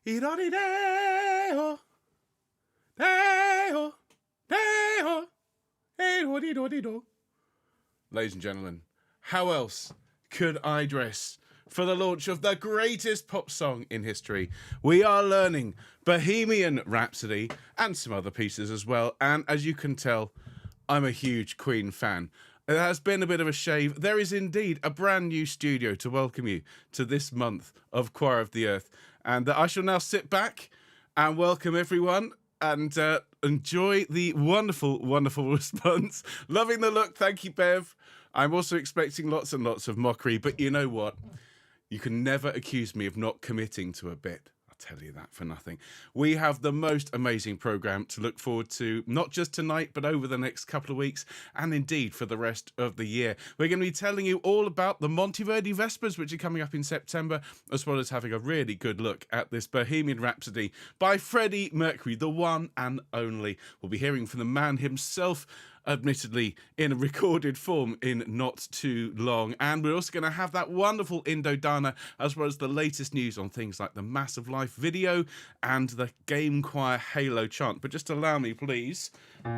Dee-da-dee-day-oh. Day-oh. Day-oh. Hey-do-dee-do-dee-do. Ladies and gentlemen, how else could I dress for the launch of the greatest pop song in history? We are learning Bohemian Rhapsody and some other pieces as well. And as you can tell, I'm a huge Queen fan. It has been a bit of a shave. There is indeed a brand new studio to welcome you to this month of Choir of the Earth. And I shall now sit back and welcome everyone and enjoy the wonderful, wonderful response. Loving the look. Thank you, Bev. I'm also expecting lots and lots of mockery, but you know what? You can never accuse me of not committing to a bit. I'll tell you that for nothing. We have the most amazing programme to look forward to, not just tonight, but over the next couple of weeks, and indeed for the rest of the year. We're going to be telling you all about the Monteverdi Vespers, which are coming up in September, as well as having a really good look at this Bohemian Rhapsody by Freddie Mercury, the one and only. We'll be hearing from the man himself, admittedly in a recorded form in not too long. And we're also going to have that wonderful Indodana, as well as the latest news on things like the Massive Life video and the Game Choir Halo chant. But just allow me, please. There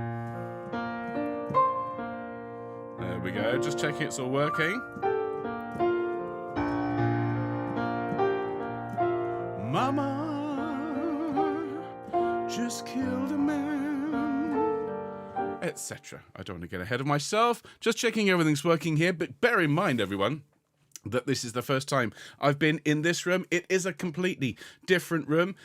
we go. Just checking it's all working. Mama just killed a man, etc. I don't want to get ahead of myself. Just checking everything's working here, but bear in mind, everyone, that this is the first time I've been in this room. It is a completely different room.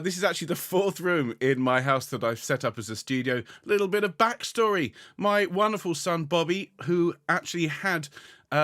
This is actually the fourth room in my house that I've set up as a studio. A little bit of backstory. My wonderful son, Bobby, who actually had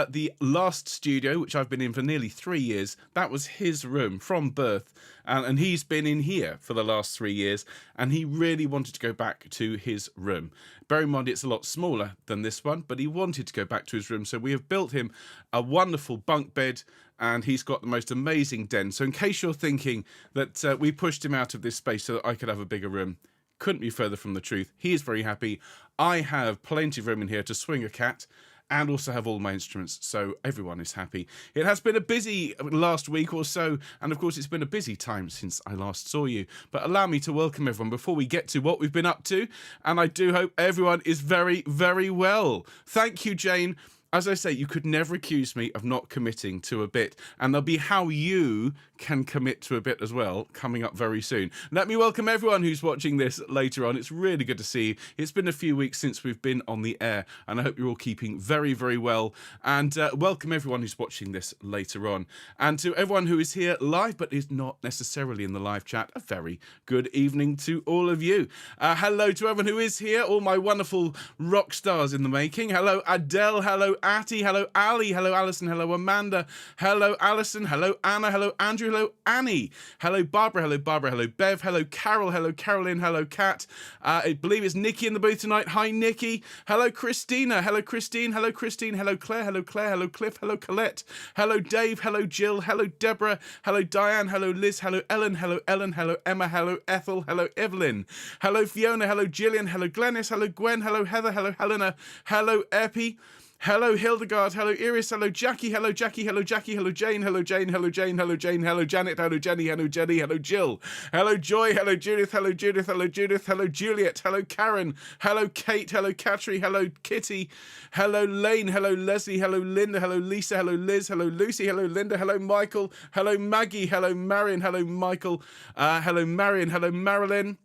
the last studio, which I've been in for nearly 3 years, that was his room from birth. And he's been in here for the last 3 years. And he really wanted to go back to his room. Bear in mind, it's a lot smaller than this one, but he wanted to go back to his room. So we have built him a wonderful bunk bed, and he's got the most amazing den. So in case you're thinking that we pushed him out of this space so that I could have a bigger room, couldn't be further from the truth. He is very happy. I have plenty of room in here to swing a cat and also have all my instruments, so everyone is happy. It has been a busy last week or so, and of course it's been a busy time since I last saw you. But allow me to welcome everyone before we get to what we've been up to, and I do hope everyone is very, very well. Thank you, Jane. As I say, you could never accuse me of not committing to a bit, and there'll be how you can commit to a bit as well coming up very soon. Let me welcome everyone who's watching this later on. It's really good to see you. It's been a few weeks since we've been on the air, and I hope you're all keeping very, very well. And welcome everyone who's watching this later on. And to everyone who is here live but is not necessarily in the live chat, a very good evening to all of you. Hello to everyone who is here, all my wonderful rock stars in the making. Hello Adele, hello Atty, hello Ali, hello Alison, hello Amanda, hello Alison, hello Anna, hello Andrew, hello Annie, hello Barbara, hello Bev, hello Carol, hello Carolyn, hello Kat. I believe it's Nikki in the booth tonight. Hi Nikki. Hello Christina, hello Christine, hello Christine, hello Claire, hello Cliff, hello Colette, hello Dave, hello Jill, hello Deborah, hello Diane, hello Liz, hello Ellen, hello Emma, hello Ethel, hello Evelyn, hello Fiona, hello Gillian, hello Glennis, hello Gwen, hello Heather, hello Helena, hello Epi, hello Hildegard, hello Iris, hello Jackie, hello Jackie, hello Jackie, hello Jane, hello Jane, hello Jane, hello Jane, hello Janet, hello Jenny, hello Jenny, hello Jill, hello Joy, hello Judith, hello Judith, hello Judith, hello Juliet, hello Karen, hello Kate, hello Katri, hello Kitty, hello Lane, hello Leslie, hello Linda, hello Lisa, hello Liz, hello Lucy, hello Linda, hello Michael, hello Maggie, hello Marion, hello Michael, hello Marion, hello Marilyn,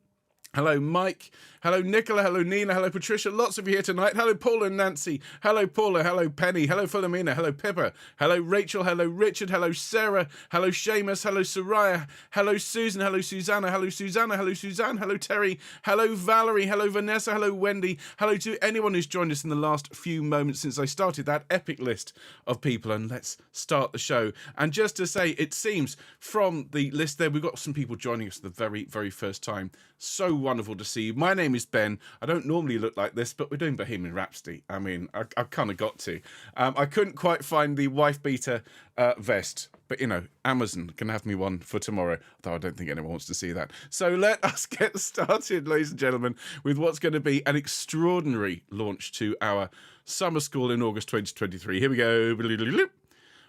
hello Mike, hello Nicola, hello Nina, hello Patricia, lots of you here tonight. Hello Paula and Nancy, hello Paula, hello Penny, hello Philomena, hello Pippa, hello Rachel, hello Richard, hello Sarah, hello Seamus, hello Soraya, hello Susan, hello Susanna, hello Susanna, hello Suzanne, hello Terry, hello Valerie, hello Vanessa, hello Wendy, hello to anyone who's joined us in the last few moments since I started that epic list of people. And let's start the show. And just to say, it seems from the list there, we've got some people joining us for the very, very first time. So wonderful to see you. My name is Ben. I don't normally look like this, but we're doing Bohemian Rhapsody. I mean, I've kind of got to. I couldn't quite find the wife beater vest, but you know, Amazon can have me one for tomorrow, though I don't think anyone wants to see that. So let us get started, ladies and gentlemen, with what's going to be an extraordinary launch to our summer school in August 2023. Here we go.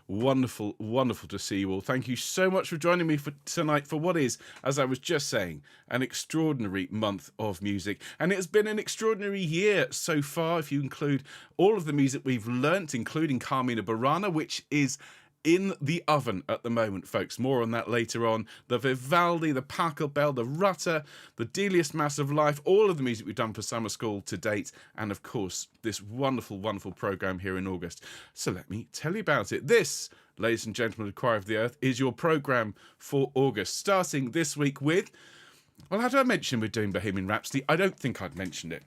Wonderful, wonderful to see you all. Thank you so much for joining me for tonight for what is, as I was just saying, an extraordinary month of music. And it has been an extraordinary year so far, if you include all of the music we've learnt, including Carmina Burana, which is in the oven at the moment, folks. More on that later on. The Vivaldi, the Pachelbel, the Rutter, the Delius Mass of Life, all of the music we've done for summer school to date, and of course, this wonderful, wonderful programme here in August. So let me tell you about it. This, ladies and gentlemen of the Choir of the Earth, is your programme for August, starting this week with, well, how did I mention we're doing Bohemian Rhapsody? I don't think I'd mentioned it.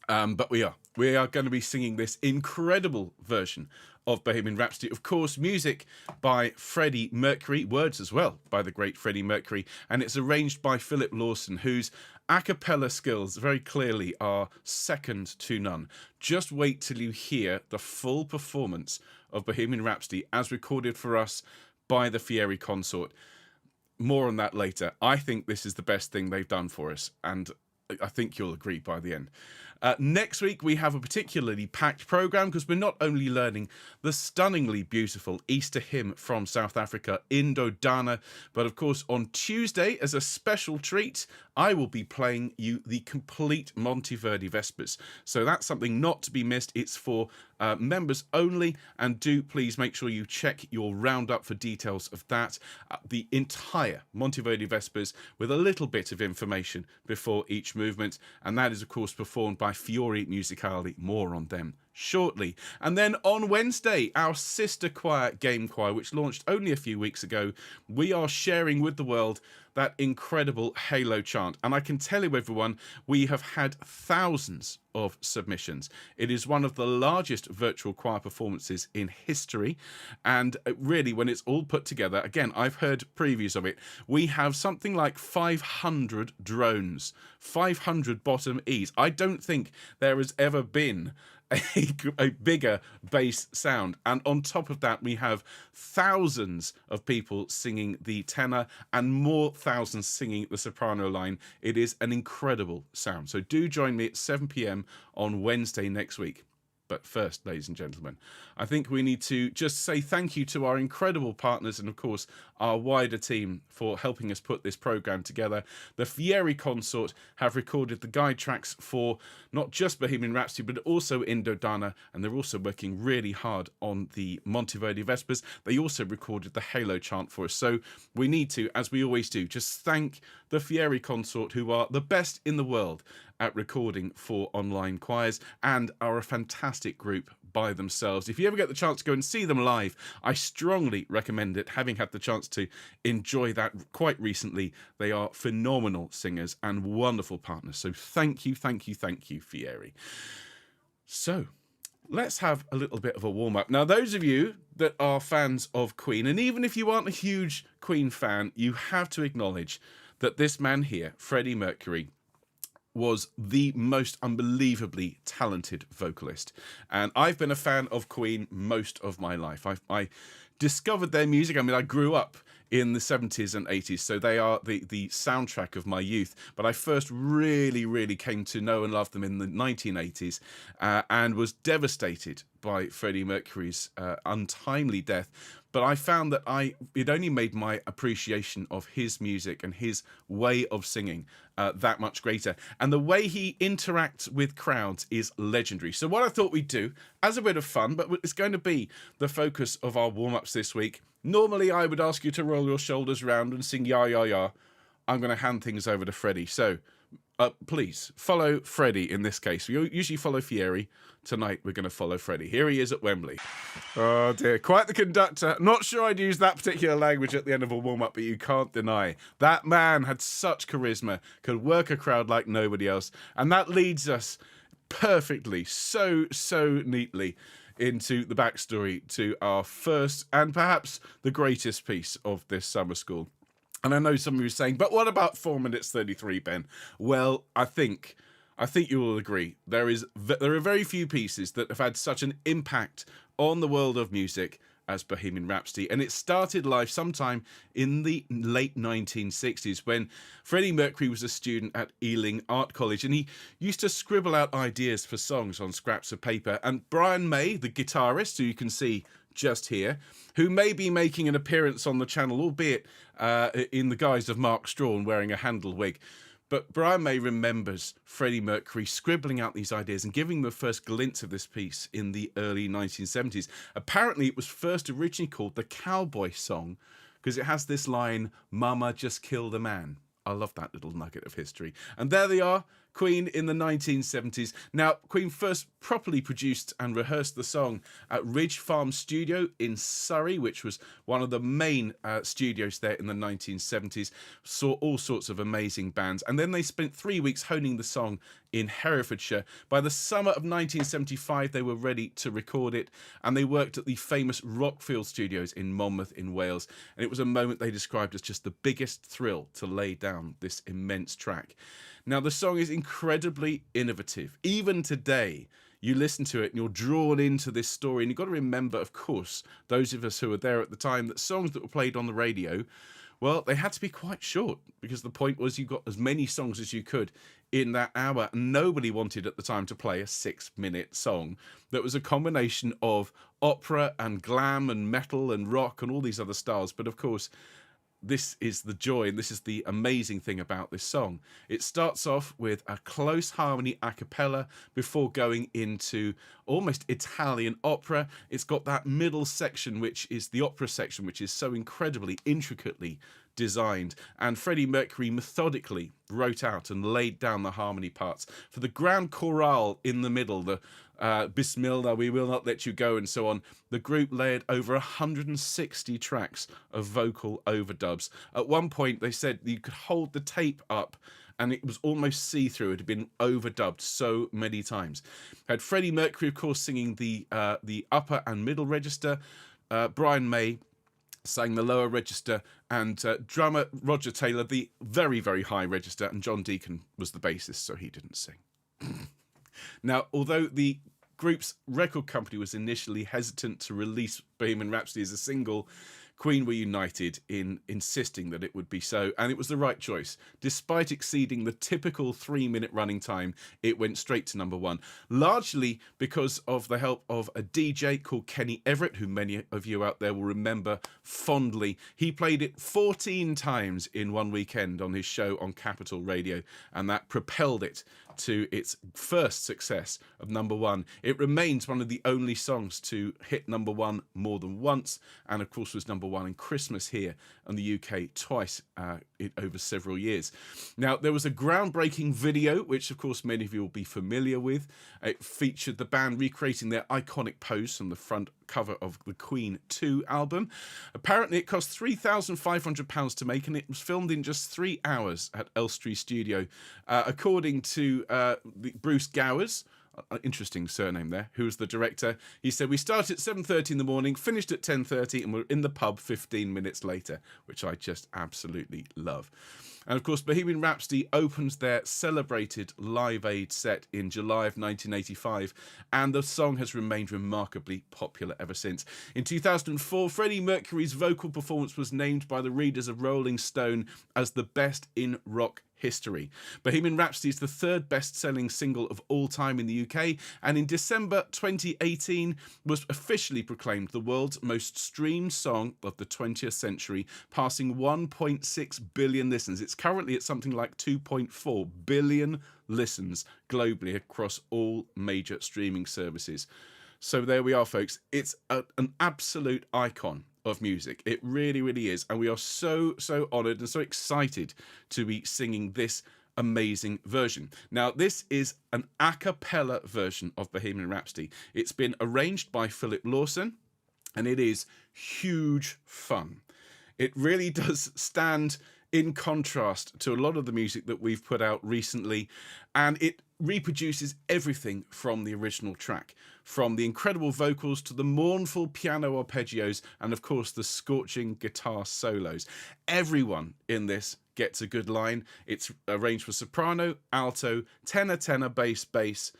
But we are. We are going to be singing this incredible version of Bohemian Rhapsody. Of course, music by Freddie Mercury, words as well by the great Freddie Mercury, and it's arranged by Philip Lawson, whose a cappella skills very clearly are second to none. Just wait till you hear the full performance of Bohemian Rhapsody as recorded for us by the Fiori Consort. More on that later. I think this is the best thing they've done for us, and I think you'll agree by the end. Next week, we have a particularly packed programme because we're not only learning the stunningly beautiful Easter hymn from South Africa, Indodana, but of course on Tuesday, as a special treat, I will be playing you the complete Monteverdi Vespers. So that's something not to be missed. It's for members only, and do please make sure you check your roundup for details of that. The entire Monteverdi Vespers with a little bit of information before each movement, and that is of course performed by Fiori Musicali. More on them shortly. And then on Wednesday, our sister choir, Game Choir, which launched only a few weeks ago, we are sharing with the world that incredible Halo chant. And I can tell you, everyone, we have had thousands of submissions. It is one of the largest virtual choir performances in history. And really, when it's all put together, again, I've heard previews of it, we have something like 500 drones, 500 bottom E's. I don't think there has ever been a bigger bass sound, and on top of that we have thousands of people singing the tenor and more thousands singing the soprano line. It is an incredible sound, so do join me at 7 p.m. on Wednesday next week. But first, ladies and gentlemen, I think we need to just say thank you to our incredible partners and, of course, our wider team for helping us put this programme together. The Fiori Consort have recorded the guide tracks for not just Bohemian Rhapsody, but also Indodana, and they're also working really hard on the Monteverdi Vespers. They also recorded the Halo chant for us. So we need to, as we always do, just thank the Fiori Consort, who are the best in the world at recording for online choirs and are a fantastic group by themselves. If you ever get the chance to go and see them live, I strongly recommend it, having had the chance to enjoy that quite recently. They are phenomenal singers and wonderful partners. So thank you, thank you, thank you, Fieri. So let's have a little bit of a warm-up. Now, those of you that are fans of Queen, and even if you aren't a huge Queen fan, you have to acknowledge that this man here, Freddie Mercury, was the most unbelievably talented vocalist. And I've been a fan of Queen most of my life. I discovered their music. I mean, I grew up in the 70s and 80s, so they are the soundtrack of my youth. But I first really came to know and love them in the 1980s and was devastated by Freddie Mercury's untimely death. But I found that it only made my appreciation of his music and his way of singing that much greater. And the way he interacts with crowds is legendary. So what I thought we'd do, as a bit of fun, but it's going to be the focus of our warm-ups this week. Normally I would ask you to roll your shoulders round and sing ya, ya, ya. I'm going to hand things over to Freddie. So please follow Freddie in this case. We usually follow Fieri. Tonight we're going to follow Freddie. Here he is at Wembley. Oh dear, quite the conductor. Not sure I'd use that particular language at the end of a warm-up, but you can't deny that man had such charisma, could work a crowd like nobody else, and that leads us perfectly, so neatly into the backstory to our first and perhaps the greatest piece of this summer school. And I know some of you are saying, but what about 4 minutes 33, Ben? Well, I think you will agree. There are very few pieces that have had such an impact on the world of music as Bohemian Rhapsody, and it started life sometime in the late 1960s when Freddie Mercury was a student at Ealing Art College, and he used to scribble out ideas for songs on scraps of paper, and Brian May, the guitarist, who you can see just here, who may be making an appearance on the channel, albeit in the guise of Mark Strawn wearing a Handel wig. But Brian May remembers Freddie Mercury scribbling out these ideas and giving them the first glimpse of this piece in the early 1970s. Apparently, it was first originally called the Cowboy Song because it has this line, "Mama just killed a man." I love that little nugget of history. And there they are, Queen in the 1970s. Now, Queen first properly produced and rehearsed the song at Ridge Farm Studio in Surrey, which was one of the main studios there in the 1970s. Saw all sorts of amazing bands. And then they spent 3 weeks honing the song in Herefordshire. By the summer of 1975, they were ready to record it, and they worked at the famous Rockfield Studios in Monmouth in Wales. And it was a moment they described as just the biggest thrill to lay down this immense track. Now, the song is incredibly innovative. Even today, you listen to it and you're drawn into this story. And you've got to remember, of course, those of us who were there at the time, that songs that were played on the radio, well, they had to be quite short because the point was you got as many songs as you could in that hour. And nobody wanted at the time to play a 6-minute song that was a combination of opera and glam and metal and rock and all these other styles. But of course, this is the joy, and this is the amazing thing about this song. It starts off with a close harmony a cappella before going into almost Italian opera. It's got that middle section, which is the opera section, which is so incredibly intricately designed. And Freddie Mercury methodically wrote out and laid down the harmony parts. For the grand chorale in the middle, the Bismillah, we will not let you go, and so on, the group layered over 160 tracks of vocal overdubs. At one point, they said you could hold the tape up and it was almost see-through. It had been overdubbed so many times. Had Freddie Mercury, of course, singing the upper and middle register. Brian May sang the lower register, and drummer Roger Taylor the very, very high register, and John Deacon was the bassist, so he didn't sing. Now, although the group's record company was initially hesitant to release Bohemian Rhapsody as a single, Queen were united in insisting that it would be so, and it was the right choice. Despite exceeding the typical 3-minute running time, it went straight to #1, largely because of the help of a DJ called Kenny Everett, who many of you out there will remember fondly. He played it 14 times in one weekend on his show on Capital Radio, and that propelled it to its first success of #1. It remains one of the only songs to hit #1 more than once, and of course was #1 in Christmas here in the UK twice over several years. Now, there was a groundbreaking video, which of course many of you will be familiar with. It featured the band recreating their iconic pose from the front cover of the Queen 2 album. Apparently it cost £3,500 to make, and it was filmed in just 3 hours at Elstree Studio. According to Bruce Gowers, interesting surname there, who was the director, he said, "We started at 7:30 in the morning, finished at 10:30, and we're in the pub 15 minutes later," which I just absolutely love. And of course, Bohemian Rhapsody opens their celebrated Live Aid set in July of 1985, and the song has remained remarkably popular ever since. In 2004, Freddie Mercury's vocal performance was named by the readers of Rolling Stone as the best in rock history. Bohemian Rhapsody is the 3rd best-selling single of all time in the UK, and in December 2018 was officially proclaimed the world's most streamed song of the 20th century, passing 1.6 billion listens. It's currently at something like 2.4 billion listens globally across all major streaming services. So there we are, folks. It's an absolute icon of music. It really, really is. And we are so honoured and so excited to be singing this amazing version. Now, this is an a cappella version of Bohemian Rhapsody. It's been arranged by Philip Lawson, and it is huge fun. It really does stand in contrast to a lot of the music that we've put out recently, and it reproduces everything from the original track, from the incredible vocals to the mournful piano arpeggios, and of course the scorching guitar solos. Everyone in this gets a good line. It's arranged for soprano, alto, tenor, bass,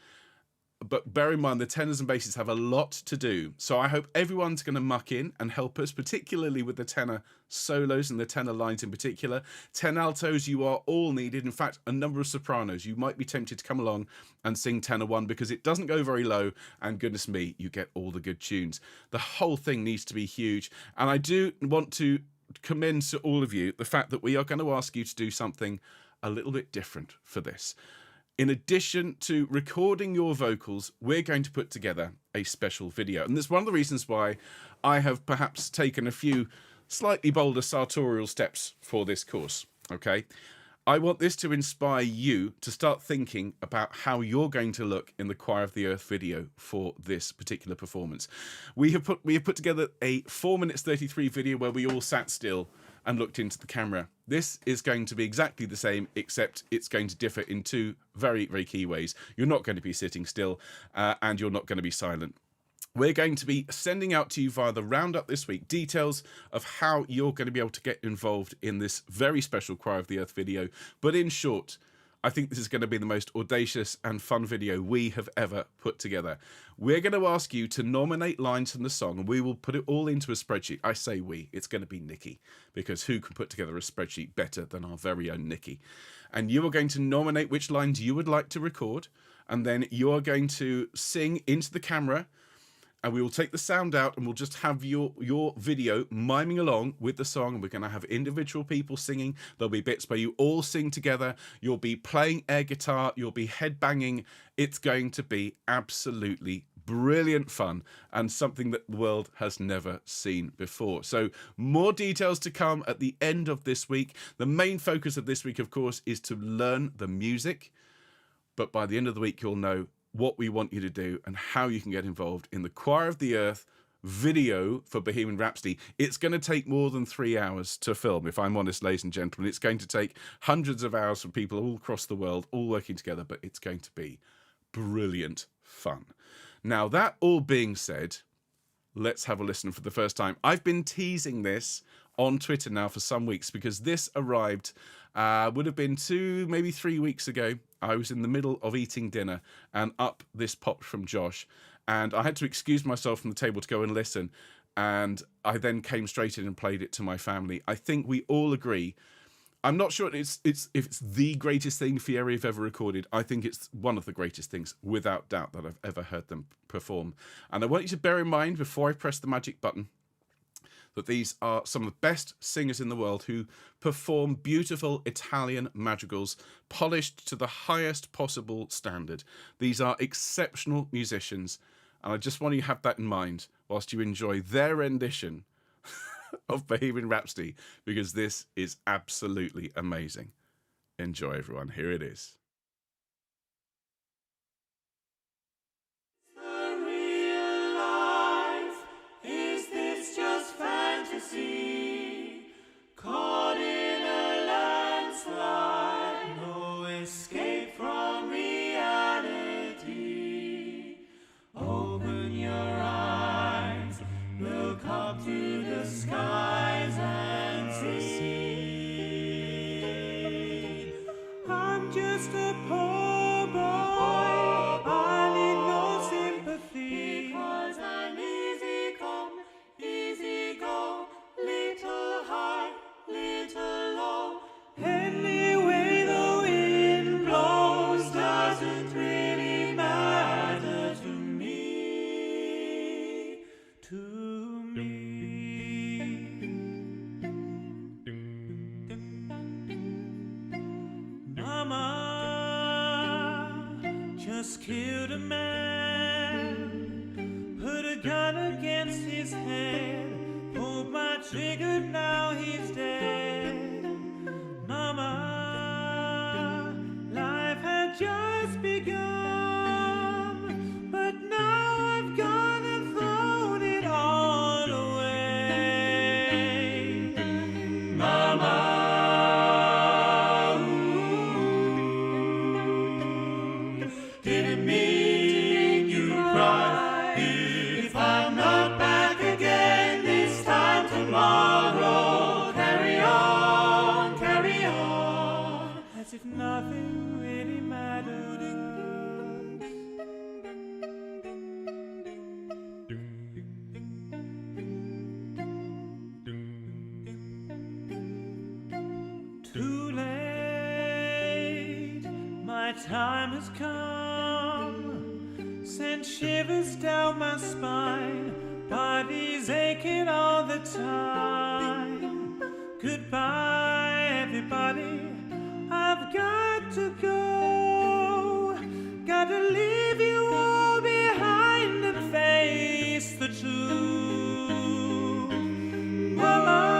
But bear in mind, the tenors and basses have a lot to do. So I hope everyone's going to muck in and help us, particularly with the tenor solos and the tenor lines in particular. 10 altos, you are all needed. In fact, a number of sopranos. You might be tempted to come along and sing tenor 1 because it doesn't go very low. And goodness me, you get all the good tunes. The whole thing needs to be huge. And I do want to commend to all of you the fact that we are going to ask you to do something a little bit different for this. In addition to recording your vocals, we're going to put together a special video. And that's one of the reasons why I have perhaps taken a few slightly bolder sartorial steps for this course, okay? I want this to inspire you to start thinking about how you're going to look in the Choir of the Earth video for this particular performance. We have put together a 4 minutes 33 video where we all sat still and looked into the camera. This is going to be exactly the same, except it's going to differ in 2 very, very key ways. You're not going to be sitting still, and you're not going to be silent. We're going to be sending out to you via the roundup this week details of how you're going to be able to get involved in this very special Choir of the Earth video. But in short, I think this is going to be the most audacious and fun video we have ever put together. We're going to ask you to nominate lines from the song, and we will put it all into a spreadsheet. I say we, it's going to be Nikki, because who can put together a spreadsheet better than our very own Nikki? And you are going to nominate which lines you would like to record, and then you are going to sing into the camera, and we will take the sound out and we'll just have your video miming along with the song. We're going to have individual people singing. There'll be bits where you all sing together. You'll be playing air guitar. You'll be headbanging. It's going to be absolutely brilliant fun and something that the world has never seen before. So more details to come at the end of this week. The main focus of this week, of course, is to learn the music. But by the end of the week, you'll know what we want you to do and how you can get involved in the Choir of the Earth video for Bohemian Rhapsody. It's going to take more than 3 hours to film, if I'm honest, ladies and gentlemen. It's going to take hundreds of hours for people all across the world, all working together, but it's going to be brilliant fun. Now, that all being said, let's have a listen for the first time. I've been teasing this on Twitter now for some weeks because this arrived, would have been 2, maybe 3 weeks ago. I was in the middle of eating dinner and up this popped from Josh, and I had to excuse myself from the table to go and listen, and I then came straight in and played it to my family. I think we all agree. I'm not sure if it's the greatest thing Fiori have ever recorded. I think it's one of the greatest things, without doubt, that I've ever heard them perform. And I want you to bear in mind, before I press the magic button, that these are some of the best singers in the world who perform beautiful Italian madrigals, polished to the highest possible standard. These are exceptional musicians, and I just want you to have that in mind whilst you enjoy their rendition of Bohemian Rhapsody, because this is absolutely amazing. Enjoy, everyone. Here it is. Caught in a landslide, no escape from reality. Open your eyes, look up to the skies and see. I'm just a poor boy, I need no sympathy, because I'm easy come, easy go, little high, little low. Any way the wind blows doesn't really matter to me, Mama just killed a man, put a gun against his head, pulled my trigger, now he's dead. Mama, life had just begun, but now I've gone and thrown it all away. Mama, didn't mean you cry. If I'm not back again this time tomorrow, carry on, as if nothing really matters. time has come, sent shivers down my spine, body's aching all the time. Goodbye, everybody, I've got to go. Gotta leave you all behind and face the truth. Mama.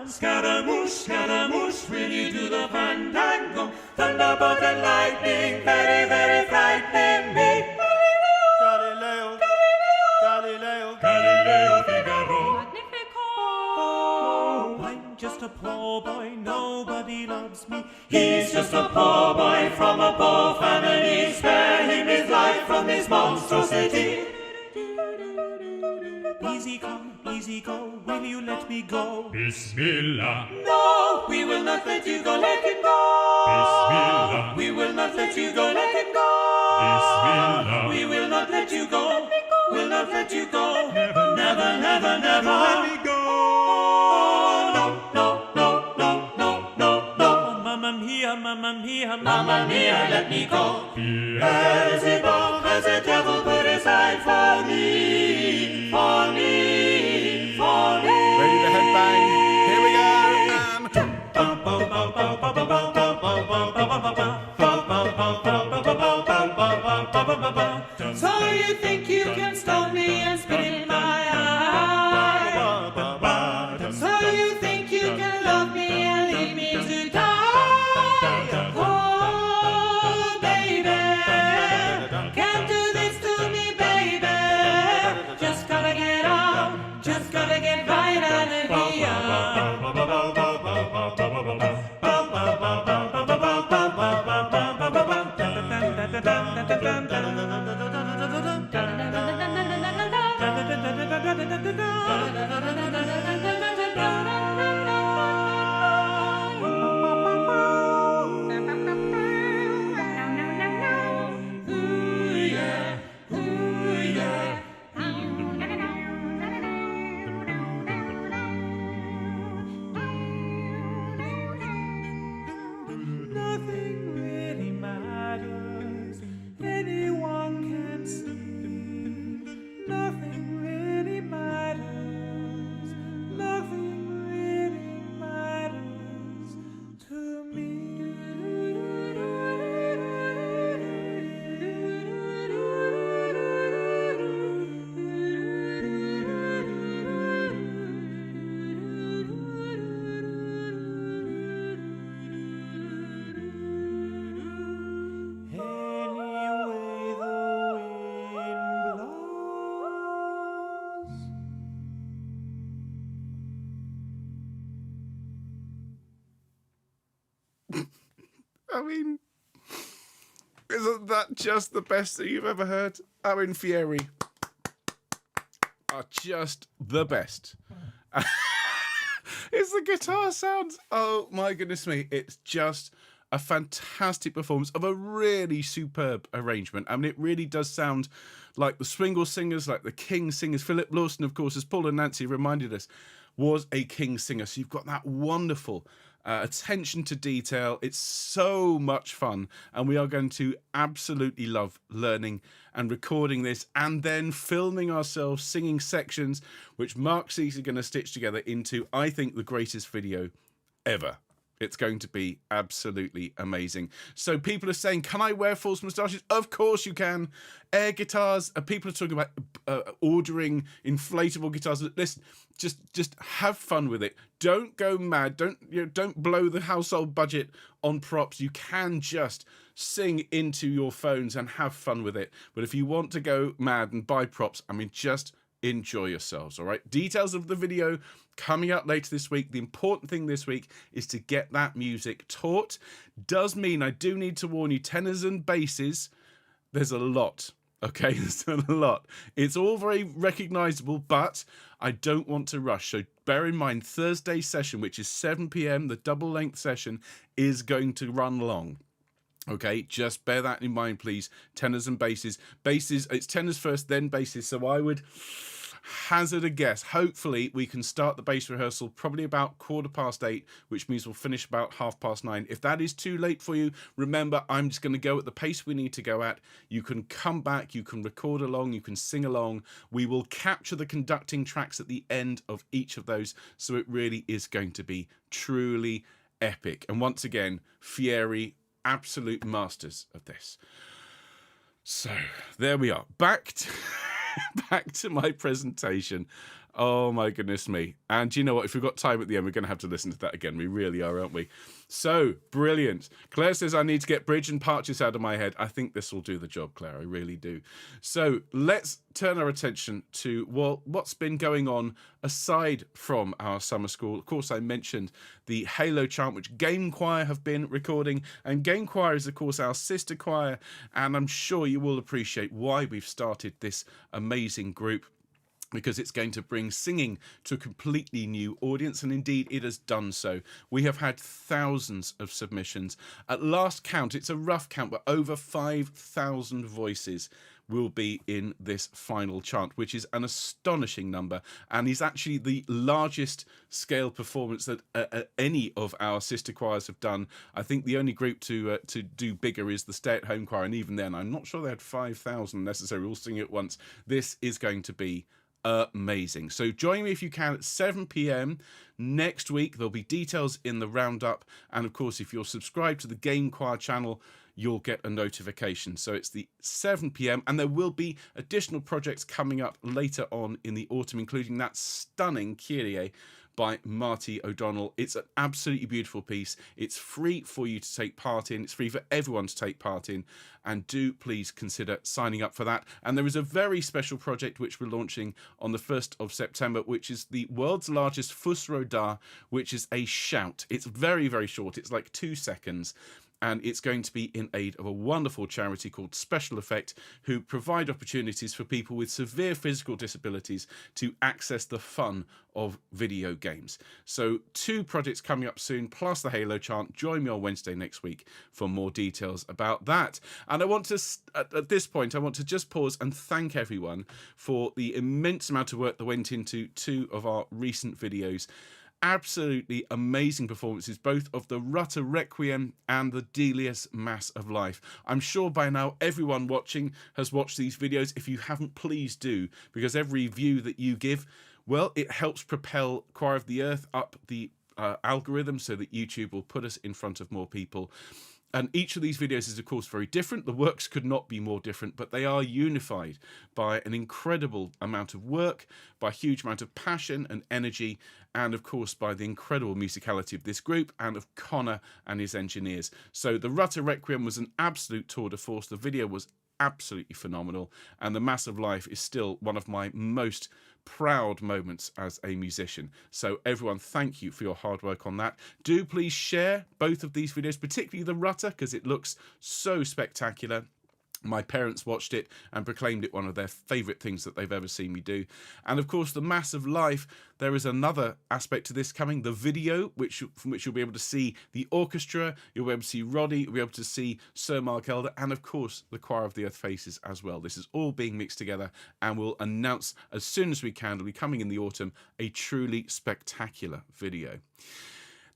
Scaramouche, Scaramouche, will you do the fandango? Thunderbolt and lightning, very, very frightening me. Galileo, Galileo, Galileo, Figaro. Magnifico. Oh, I'm just a poor boy, nobody loves me. He's just a poor boy from a poor family. Spare him his life from this monstrosity. Easy come, easy go, will you let me go? Bismillah. No, we will not let you go, let him go. Bismillah. We will not let you go, let him go. Bismillah. We will not let you go, we'll not let you go. Never, never, never, never let me go. No, no, no, no, no, no, no. Oh, Mamma mia, Mamma mia, Mamma mia, let me go. Beelzebub has a devil put aside for me, for me, for me. Ready to headbang? Here we go. So you think you can stop me and spit in my eye? So you think you can love me and leave me to die? Oh, baby, can't do this to me, baby. Just gotta get out, just gotta get right out of Nothing really matters, anyone can see. Nothing really matters, nothing really matters to me. Any way the wind blows. I mean, isn't that just the best that you've ever heard? I mean, Fiori are just the best. It's the guitar sounds. Oh my goodness me. It's just a fantastic performance of a really superb arrangement. I mean, it really does sound like the Swingle singers, like the King singers. Philip Lawson, of course, as Paul and Nancy reminded us, was a King singer. So you've got that wonderful attention to detail. It's so much fun, and we are going to absolutely love learning and recording this and then filming ourselves singing sections which Mark C's are going to stitch together into, I think, the greatest video ever. It's going to be absolutely amazing. So people are saying, can I wear false moustaches? Of course you can. Air guitars. People are talking about ordering inflatable guitars. Listen, just have fun with it. Don't go mad. Don't blow the household budget on props. You can just sing into your phones and have fun with it. But if you want to go mad and buy props, I mean, just enjoy yourselves. All right. Details of the video coming out later this week. The important thing this week is to get that music taught. Does mean I do need to warn you, tenors and basses, there's a lot. Okay, there's a lot. It's all very recognizable, but I don't want to rush. So bear in mind, Thursday session, which is 7 p.m, the double length session, is going to run long. Okay, just bear that in mind, please. Tenors and basses. Basses, it's tenors first, then basses. So I would hazard a guess. Hopefully, we can start the bass rehearsal probably about 8:15, which means we'll finish about 9:30. If that is too late for you, remember, I'm just going to go at the pace we need to go at. You can come back, you can record along, you can sing along. We will capture the conducting tracks at the end of each of those. So it really is going to be truly epic. And once again, Fiori, absolute masters of this. So there we are, back to my presentation. Oh my goodness me. And you know what, if we've got time at the end, we're going to have to listen to that again. We really are, aren't we? So brilliant. Claire says I need to get bridge and parches out of my head. I think this will do the job, Claire. I really do. So let's turn our attention to, well, what's been going on aside from our summer school. Of course, I mentioned the Halo chant, which Game Choir have been recording. And Game Choir is, of course, our sister choir. And I'm sure you will appreciate why we've started this amazing group, because it's going to bring singing to a completely new audience, and indeed it has done so. We have had thousands of submissions. At last count, it's a rough count, but over 5,000 voices will be in this final chant, which is an astonishing number, and is actually the largest scale performance that any of our sister choirs have done. I think the only group to do bigger is the Stay at Home choir, and even then I'm not sure they had 5,000 necessarily all singing at once. This is going to be amazing. So join me if you can at 7 p.m. next week. There'll be details in the roundup, and of course if you're subscribed to the Game Choir channel, you'll get a notification. So it's the 7 p.m. and there will be additional projects coming up later on in the autumn, including that stunning Kyrie by Marty O'Donnell. It's an absolutely beautiful piece. It's free for you to take part in. It's free for everyone to take part in. And do please consider signing up for that. And there is a very special project which we're launching on the 1st of September, which is the world's largest Fus Rodar, which is a shout. It's very, very short. It's like 2 seconds. And it's going to be in aid of a wonderful charity called Special Effect, who provide opportunities for people with severe physical disabilities to access the fun of video games. So 2 projects coming up soon, plus the Halo chant. Join me on Wednesday next week for more details about that. And I want to, at this point, I want to just pause and thank everyone for the immense amount of work that went into 2 of our recent videos. Absolutely amazing performances, both of the Rutter Requiem and the Delius Mass of Life. I'm sure by now everyone watching has watched these videos. If you haven't, please do, because every view that you give, well, it helps propel Choir of the Earth up the algorithm so that YouTube will put us in front of more people. And each of these videos is, of course, very different. The works could not be more different, but they are unified by an incredible amount of work, by a huge amount of passion and energy, and, of course, by the incredible musicality of this group and of Connor and his engineers. So the Rutter Requiem was an absolute tour de force. The video was absolutely phenomenal, and the Mass of Life is still one of my most proud moments as a musician. So everyone, thank you for your hard work on that. Do please share both of these videos, particularly the Rutter, because it looks so spectacular. My parents watched it and proclaimed it one of their favourite things that they've ever seen me do. And of course, the Mass of Life, there is another aspect to this coming, the video, from which you'll be able to see the orchestra, you'll be able to see Roddy, you'll be able to see Sir Mark Elder, and of course, the Choir of the Earth Faces as well. This is all being mixed together, and we'll announce as soon as we can, it'll be coming in the autumn, a truly spectacular video.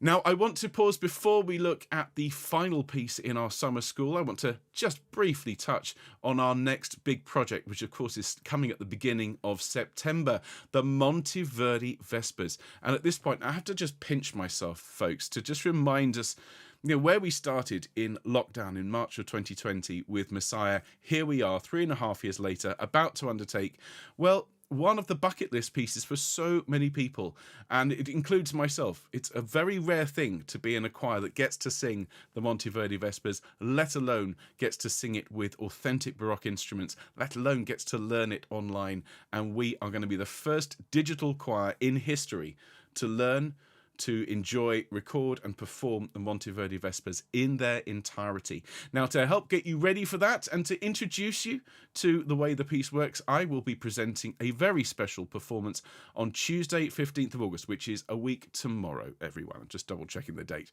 Now, I want to pause before we look at the final piece in our summer school. I want to just briefly touch on our next big project, which of course is coming at the beginning of September, the Monteverdi Vespers. And at this point, I have to just pinch myself, folks, to just remind us where we started in lockdown in March of 2020 with Messiah, here we are 3.5 years later, about to undertake, well, one of the bucket list pieces for so many people, and it includes myself. It's a very rare thing to be in a choir that gets to sing the Monteverdi Vespers, let alone gets to sing it with authentic Baroque instruments, let alone gets to learn it online. And we are going to be the first digital choir in history to learn, to enjoy, record and perform the Monteverdi Vespers in their entirety. Now, to help get you ready for that and to introduce you to the way the piece works, I will be presenting a very special performance on Tuesday, 15th of August, which is a week tomorrow, everyone. I'm just double checking the date.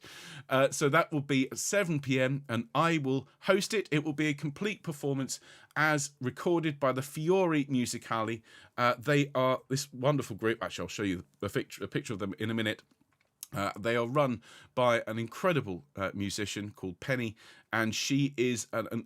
So that will be at 7 p.m. and I will host it. It will be a complete performance as recorded by the Fiori Musicali. They are this wonderful group. Actually, I'll show you a picture of them in a minute. They are run by an incredible musician called Penny, and she is an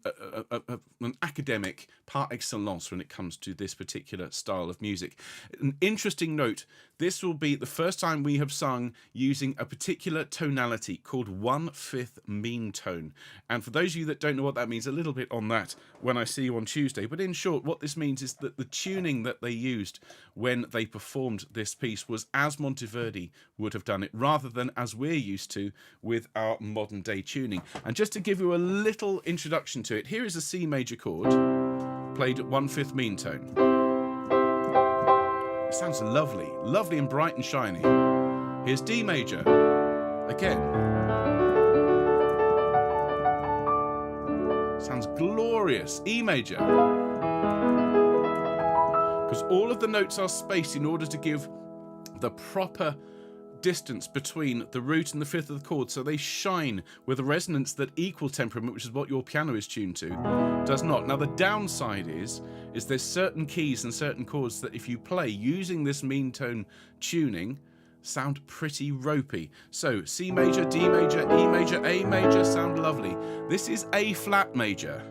academic par excellence when it comes to this particular style of music. An interesting note, this will be the first time we have sung using a particular tonality called 1/5 mean tone. And for those of you that don't know what that means, a little bit on that when I see you on Tuesday. But in short, what this means is that the tuning that they used when they performed this piece was as Monteverdi would have done it, rather than as we're used to with our modern day tuning. And just to give you a little introduction to it, here is a C major chord played at 1/5 mean tone. It sounds lovely, lovely and bright and shiny. Here's D major again. Sounds glorious. E major, because all of the notes are spaced in order to give the proper distance between the root and the fifth of the chord, so they shine with a resonance that equal temperament, which is what your piano is tuned to, does not. Now the downside is there's certain keys and certain chords that if you play using this mean tone tuning sound pretty ropey. So C major, D major, E major, A major sound lovely. This is A flat major.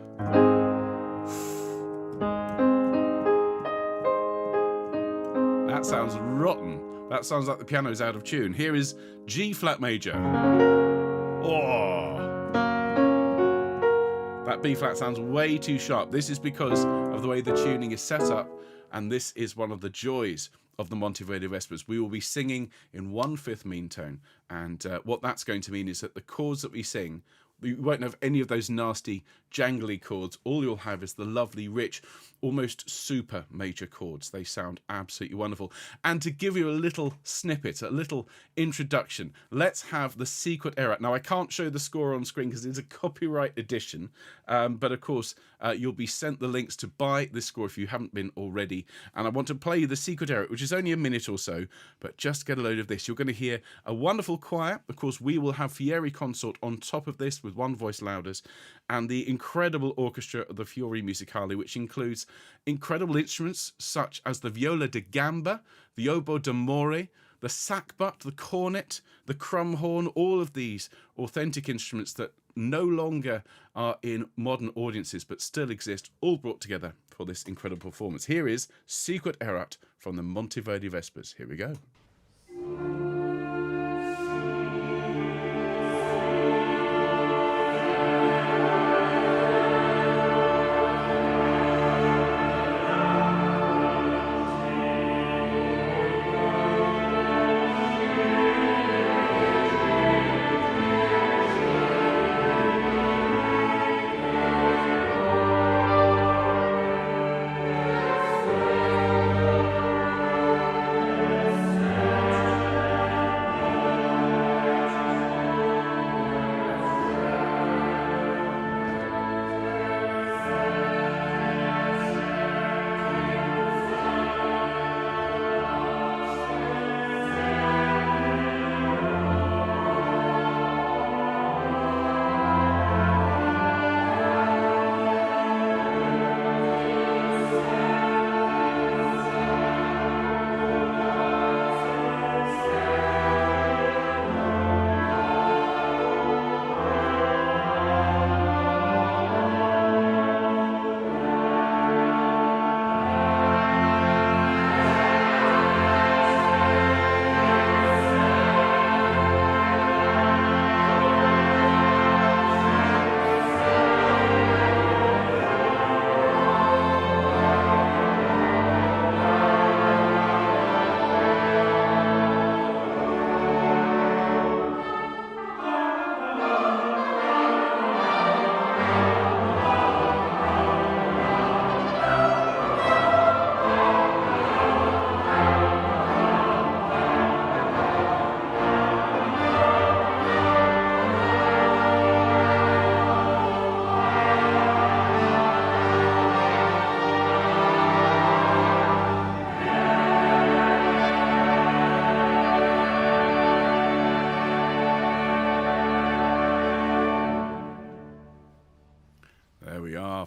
That sounds rotten. That sounds like the piano's out of tune. Here is G flat major. Oh, that B flat sounds way too sharp. This is because of the way the tuning is set up, and this is one of the joys of the Monteverdi Vespers. We will be singing in 1/5 mean tone, and what that's going to mean is that the chords that we sing, you won't have any of those nasty jangly chords. All you'll have is the lovely, rich, almost super major chords. They sound absolutely wonderful. And to give you a little snippet, a little introduction, let's have the Secret Erat. Now, I can't show the score on screen because it's a copyright edition, but of course, you'll be sent the links to buy this score if you haven't been already. And I want to play you the Secret Erat, which is only a minute or so, but just get a load of this. You're going to hear a wonderful choir. Of course, we will have Fiori Consort on top of this with one voice loudest, and the incredible orchestra of the Fiori Musicali, which includes incredible instruments such as the viola da gamba, the oboe d'amore, the sackbut, the cornet, the crumhorn, all of these authentic instruments that no longer are in modern audiences but still exist, all brought together for this incredible performance. Here is Secret Erat from the Monteverdi Vespers. Here we go.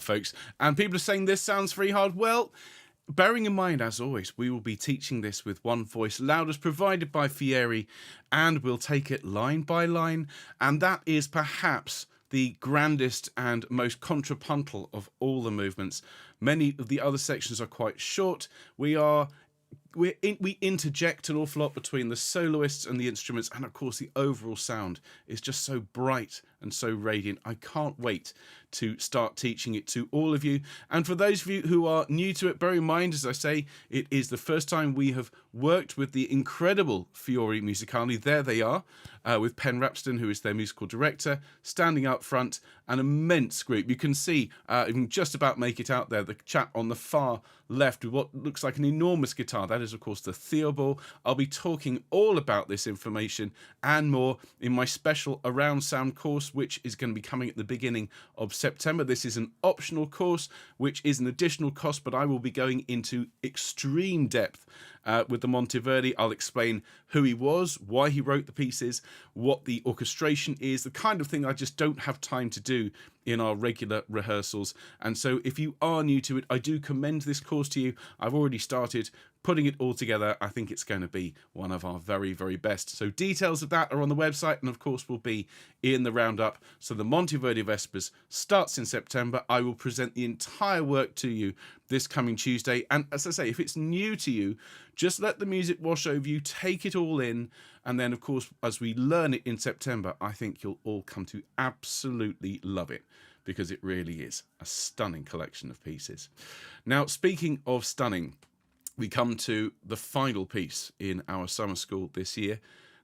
folks. And people are saying this sounds very hard. Well, bearing in mind, as always, we will be teaching this with one voice, loud as provided by Fiori, and we'll take it line by line. And that is perhaps the grandest and most contrapuntal of all the movements. Many of the other sections are quite short. We interject an awful lot between the soloists and the instruments, and of course the overall sound is just so bright and so radiant. I can't wait to start teaching it to all of you. And for those of you who are new to it, bear in mind, as I say, it is the first time we have worked with the incredible Fiori Musicali. There they are, with Pen Rapston, who is their musical director, standing up front, an immense group. You can see, you can just about make it out there, the chap on the far left with what looks like an enormous guitar. That is, of course, the theorbo. I'll be talking all about this information and more in my special Around Sound course, which is going to be coming at the beginning of September. This is an optional course, which is an additional cost, but I will be going into extreme depth with the Monteverdi. I'll explain who he was, why he wrote the pieces, what the orchestration is, the kind of thing I just don't have time to do in our regular rehearsals. And so if you are new to it, I do commend this course to you. I've already started putting it all together. I think it's going to be one of our very, very best. So details of that are on the website, and of course will be in the roundup. So the Monteverdi Vespers starts in September. I will present the entire work to you this coming Tuesday. And as I say, if it's new to you, just let the music wash over you, take it all in, and then of course as we learn it in September, I think you'll all come to absolutely love it, because it really is a stunning collection of pieces. Now, speaking of stunning, we come to the final piece in our summer school this year.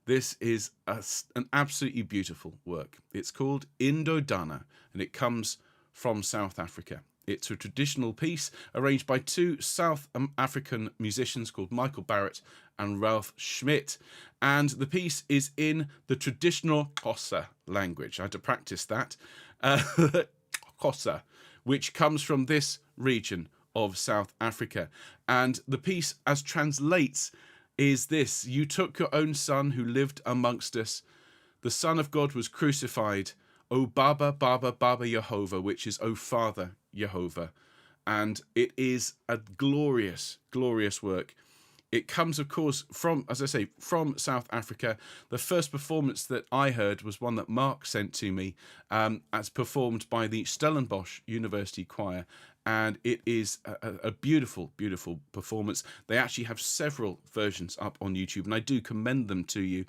This is an absolutely beautiful work. It's called Indodana, and it comes from South Africa. It's a traditional piece arranged by two South African musicians called Michael Barrett and Ralf Schmitt. And the piece is in the traditional Xhosa language. I had to practice that. Xhosa, which comes from this region of South Africa. And the piece, as translates, is this: you took your own son who lived amongst us. The Son of God was crucified. O Baba, Baba, Baba Jehovah, which is O Father Jehovah. And it is a glorious, glorious work. It comes, of course, from, as I say, from South Africa. The first performance that I heard was one that Mark sent to me, as performed by the Stellenbosch University Choir. And it is a beautiful, beautiful performance. They actually have several versions up on YouTube, and I do commend them to you,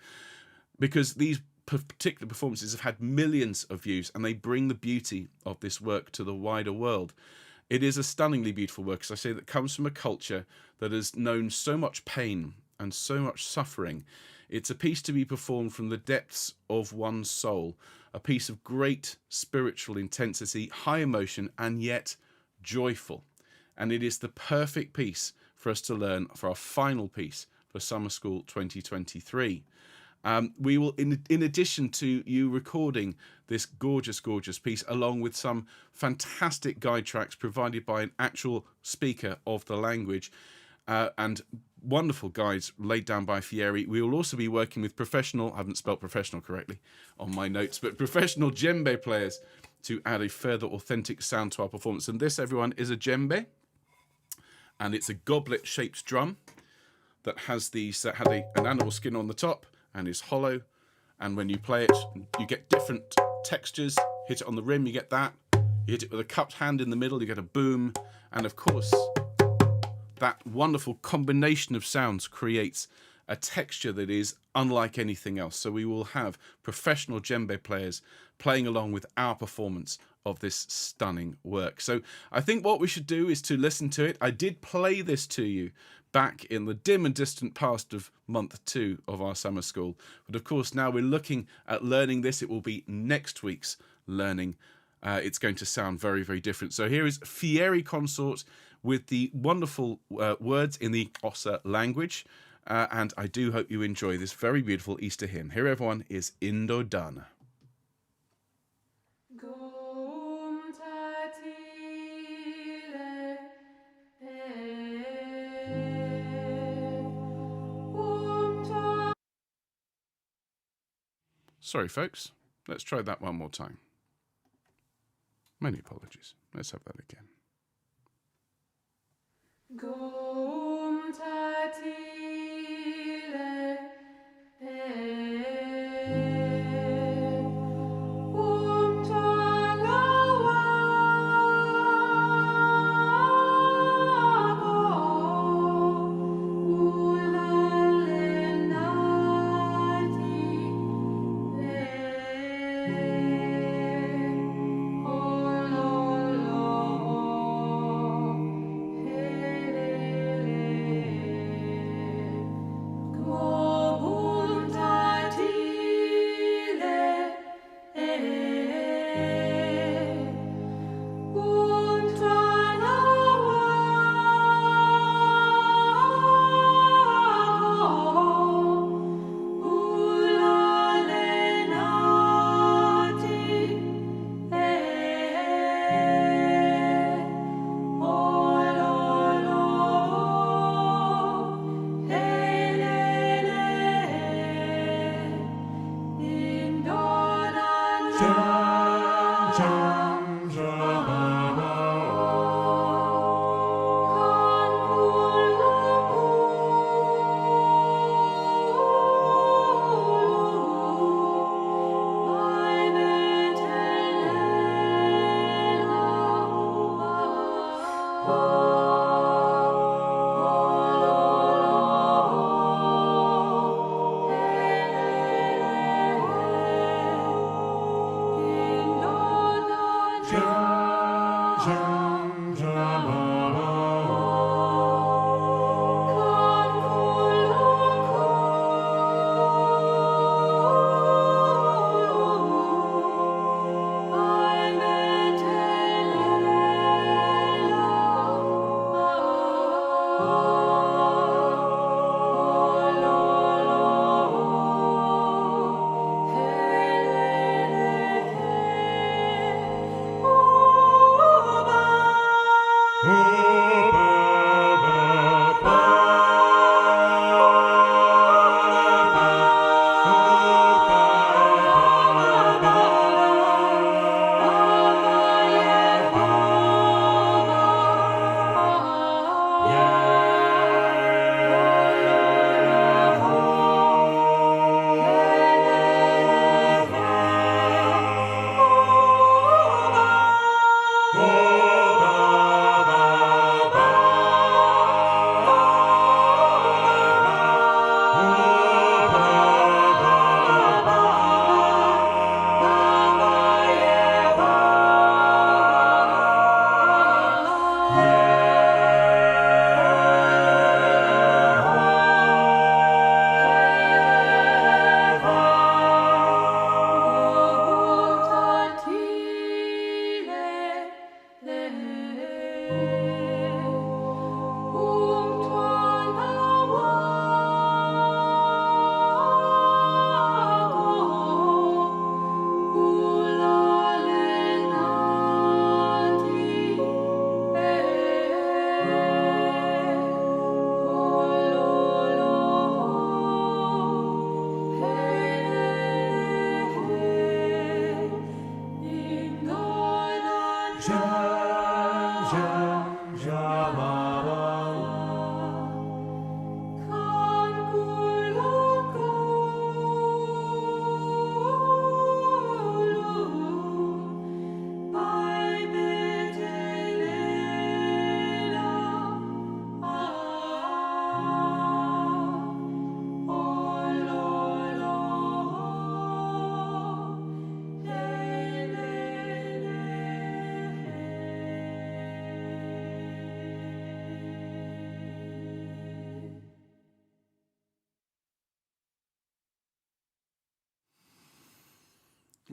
because these particular performances have had millions of views, and they bring the beauty of this work to the wider world. It is a stunningly beautiful work, as I say, that comes from a culture that has known so much pain and so much suffering. It's a piece to be performed from the depths of one's soul, a piece of great spiritual intensity, high emotion, and yet joyful. And it is the perfect piece for us to learn for our final piece for Summer School 2023. We will, in addition to you recording this gorgeous, gorgeous piece, along with some fantastic guide tracks provided by an actual speaker of the language, and wonderful guides laid down by Fiori, we will also be working with professional, I haven't spelt professional correctly on my notes, but professional djembe players to add a further authentic sound to our performance. And this, everyone, is a djembe, and it's a goblet-shaped drum that has these had an animal skin on the top and is hollow. And when you play it, you get different textures. Hit it on the rim, you get that. You hit it with a cupped hand in the middle, you get a boom. And of course, that wonderful combination of sounds creates a texture that is unlike anything else. So we will have professional djembe players playing along with our performance of this stunning work. So I think what we should do is to listen to it. I did play this to you back in the dim and distant past of month 2 of our summer school. But of course, now we're looking at learning this. It will be next week's learning. It's going to sound very, very different. So here is Fiori Consort with the wonderful words in the Xhosa language. And I do hope you enjoy this very beautiful Easter hymn. Here, everyone, is Indodana. Sorry, folks. Let's try that one more time. Many apologies. Let's have that again. Gum tatile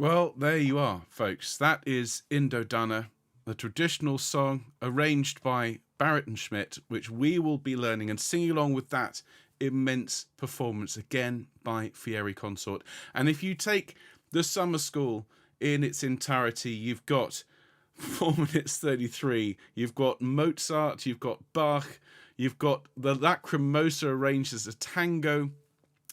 Well, there you are, folks. That is Indodana, the traditional song arranged by Barrett and Schmitt, which we will be learning and singing along with that immense performance again by Fiori Consort. And if you take the summer school in its entirety, you've got 4 minutes 33, you've got Mozart, you've got Bach, you've got the Lacrimosa arranged as a tango,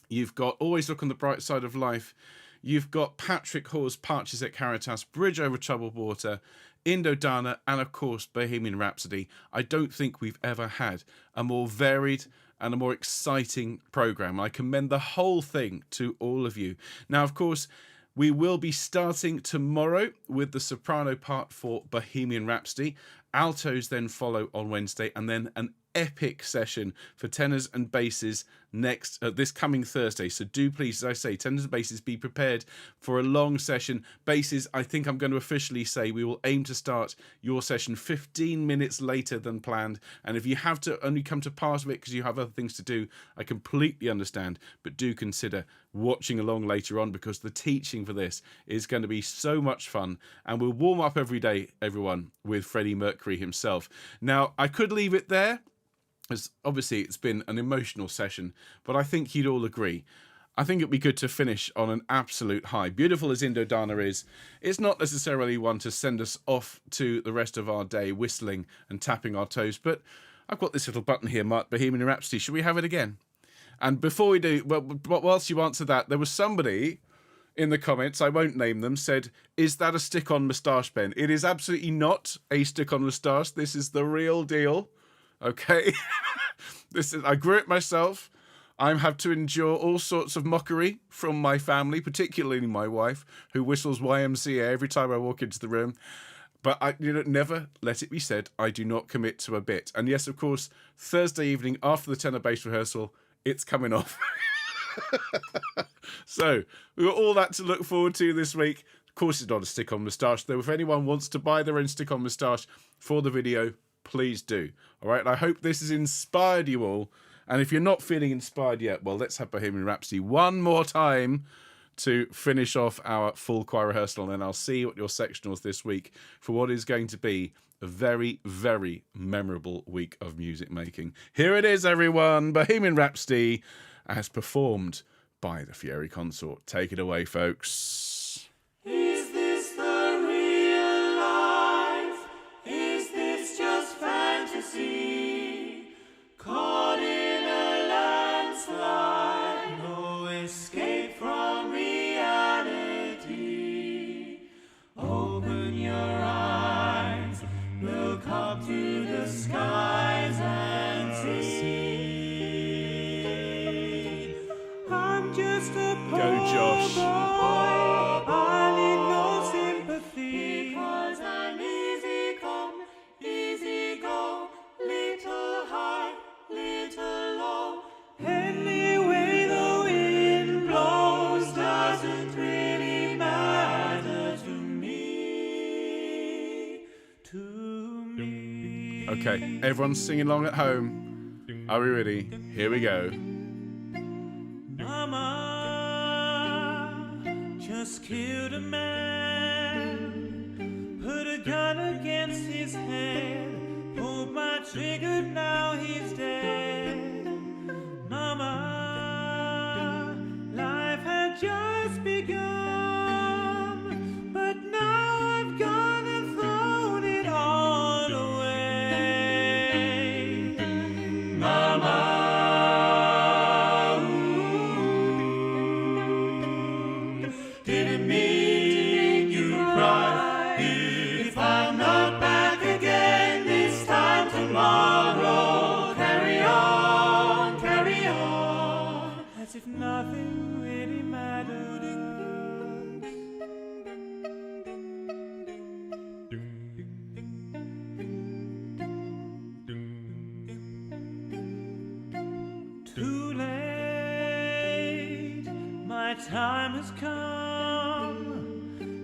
you've got Always Look on the Bright Side of Life, you've got Patrick Hall's Parches et Caritas, Bridge Over Troubled Water, Indodana, and of course Bohemian Rhapsody. I don't think we've ever had a more varied and a more exciting programme. I commend the whole thing to all of you. Now, of course, we will be starting tomorrow with the soprano part for Bohemian Rhapsody. Altos then follow on Wednesday, and then an epic session for tenors and basses this coming Thursday. So do please, as I say, tenors and basses, be prepared for a long session. Basses, I think I'm going to officially say we will aim to start your session 15 minutes later than planned. And if you have to only come to part of it because you have other things to do, I completely understand. But do consider watching along later on, because the teaching for this is going to be so much fun. And we'll warm up every day, everyone, with Freddie Mercury himself. Now, I could leave it there, as obviously it's been an emotional session, but I think you'd all agree. I think it'd be good to finish on an absolute high. Beautiful as Indodana is, it's not necessarily one to send us off to the rest of our day whistling and tapping our toes, but I've got this little button here marked Bohemian Rhapsody. Should we have it again? And before we do, well, whilst you answer that, there was somebody in the comments, I won't name them, said, is that a stick-on moustache, Ben? It is absolutely not a stick-on moustache. This is the real deal. Okay, I grew it myself. I have to endure all sorts of mockery from my family, particularly my wife, who whistles YMCA every time I walk into the room. But I, never let it be said I do not commit to a bit. And yes, of course, Thursday evening after the tenor bass rehearsal, it's coming off. So we've got all that to look forward to this week. Of course, it's not a stick-on moustache, though. If anyone wants to buy their own stick-on moustache for the video, please do. All right, and I hope this has inspired you all. And if you're not feeling inspired yet, well, let's have Bohemian Rhapsody one more time to finish off our full choir rehearsal, and then I'll see you at your sectionals this week for what is going to be a very, very memorable week of music making. Here it is, everyone. Bohemian Rhapsody as performed by the Fiori Consort. Take it away, folks. Is this the real life? Is this just fantasy? Caught in a landslide, no escape from reality. Open your eyes, look up to the skies and see. I'm just a poor Josh. boy, I need no sympathy. Because I'm easy come, easy go, little high, little low. Any way the wind blows doesn't really matter to me. Okay, everyone's singing along at home. Are we ready? Here we go. Mama just killed a man, put a gun against his head, pulled my trigger, now he's dead. Mama, life had just begun, but now I've gone and thrown it all away. Mama, didn't mean you cry. If I'm not back again this time tomorrow, carry on, as if nothing really mattered. Too late, my time has come,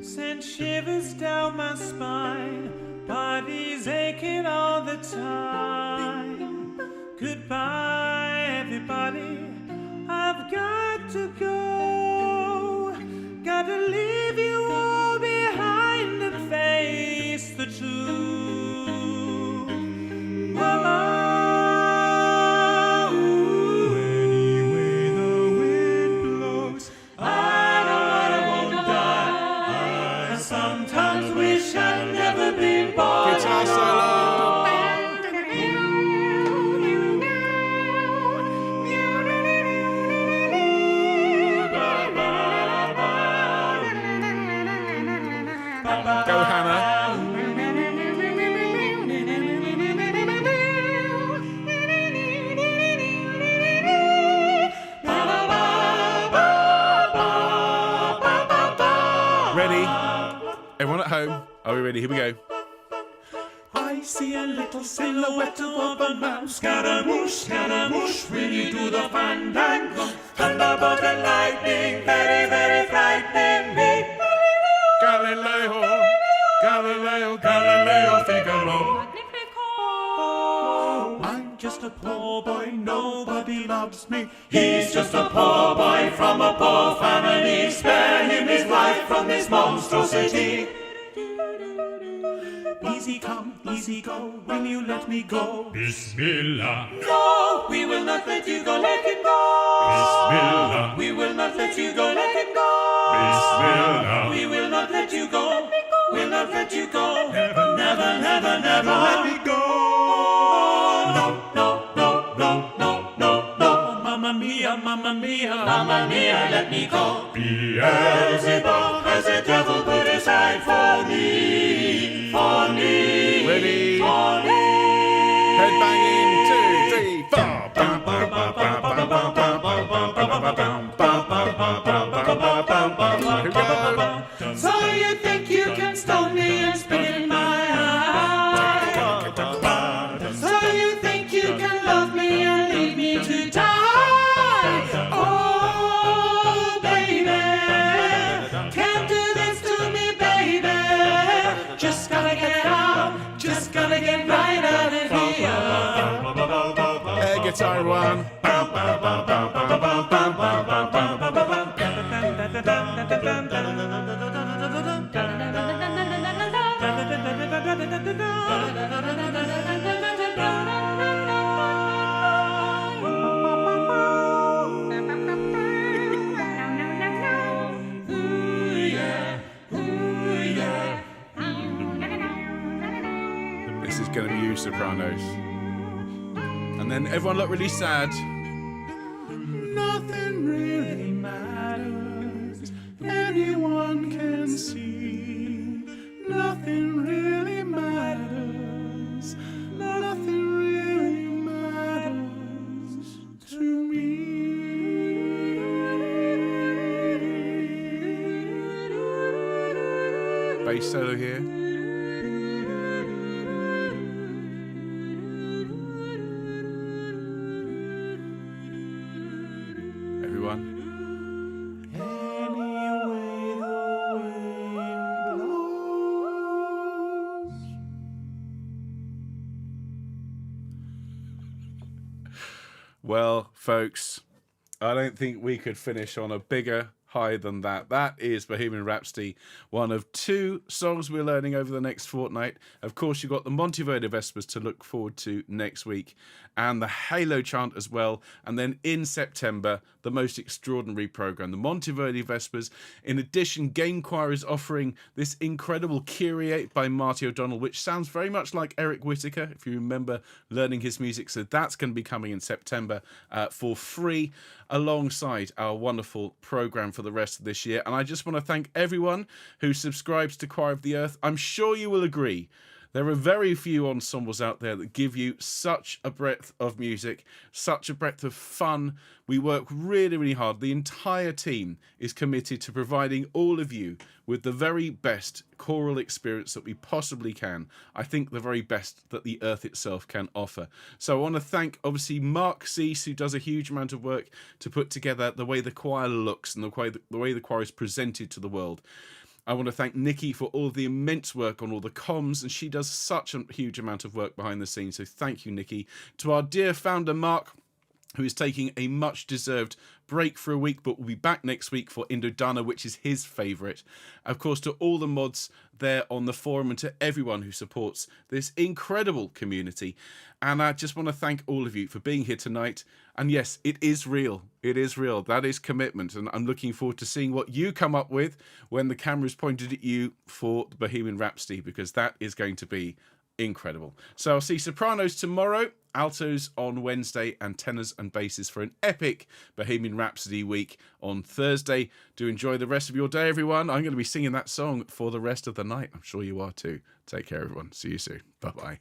sent shivers down my spine, body's aching all the time. Goodbye, everybody, I've got to go, gotta leave you all behind and face the truth. Mama, Guitar solo. home. Are we ready? Here we go. I see a little silhouette of a mouse. Scaramouche, will you do the fandango? Thunderbolt and lightning, very, very frightening me. Galileo, Galileo, Galileo Figaro. I'm just a poor boy, nobody loves me. He's just a poor boy from a poor family. Spare him his life from this monstrosity. Easy come, easy go, will you let me go? Bismillah, No, we will not let you go, let him go. Bismillah, We will not let you go, let him go. Bismillah. We will not let you go, we'll not let you go. Never, never, never, never let me go. No, no, no, no, no, no, no. Mamma mia, mamma mia, mamma mia, let me go. Beelzebub has the devil put aside for me, for me, Ready? for me. Head banging, 2, 3, 4. Here we go. So you think you can stone me and spit in my eye? So you think you can love me and leave me to die? Oh, baby, can't do this to me, baby. Just gotta get out, just gotta get right out of here. Air guitar one. This is going to be you, sopranos. And then everyone look really sad. Nothing really matters. Anyone can see. Nothing really matters. Nothing really matters to me. Bass solo here. Well, folks, I don't think we could finish on a bigger high than that. That is Bohemian Rhapsody, one of 2 songs we're learning over the next fortnight. Of course, you've got the Monteverdi Vespers to look forward to next week, and the Halo chant as well. And then in September, the most extraordinary program, the Monteverdi Vespers. In addition, Game Choir is offering this incredible Kyrie by Marty O'Donnell, which sounds very much like Eric Whittaker, if you remember learning his music. So that's going to be coming in September for free, alongside our wonderful program for the rest of this year. And I just want to thank everyone who subscribes to Choir of the Earth. I'm sure you will agree there are very few ensembles out there that give you such a breadth of music, such a breadth of fun. We work really, really hard. The entire team is committed to providing all of you with the very best choral experience that we possibly can. I think the very best that the earth itself can offer. So I want to thank, obviously, Mark Cease, who does a huge amount of work to put together the way the choir looks and the way the choir is presented to the world. I want to thank Nikki for all the immense work on all the comms, and she does such a huge amount of work behind the scenes, so thank you, Nikki. To our dear founder, Mark, who is taking a much-deserved break for a week, but will be back next week for Indodana, which is his favourite. Of course, to all the mods there on the forum and to everyone who supports this incredible community. And I just want to thank all of you for being here tonight. And yes, it is real. It is real. That is commitment. And I'm looking forward to seeing what you come up with when the camera is pointed at you for the Bohemian Rhapsody, because that is going to be incredible. So I'll see sopranos tomorrow, altos on Wednesday, and tenors and basses for an epic Bohemian Rhapsody week on Thursday. Do enjoy the rest of your day, everyone. I'm going to be singing that song for the rest of the night. I'm sure you are too. Take care, everyone. See you soon. Bye-bye.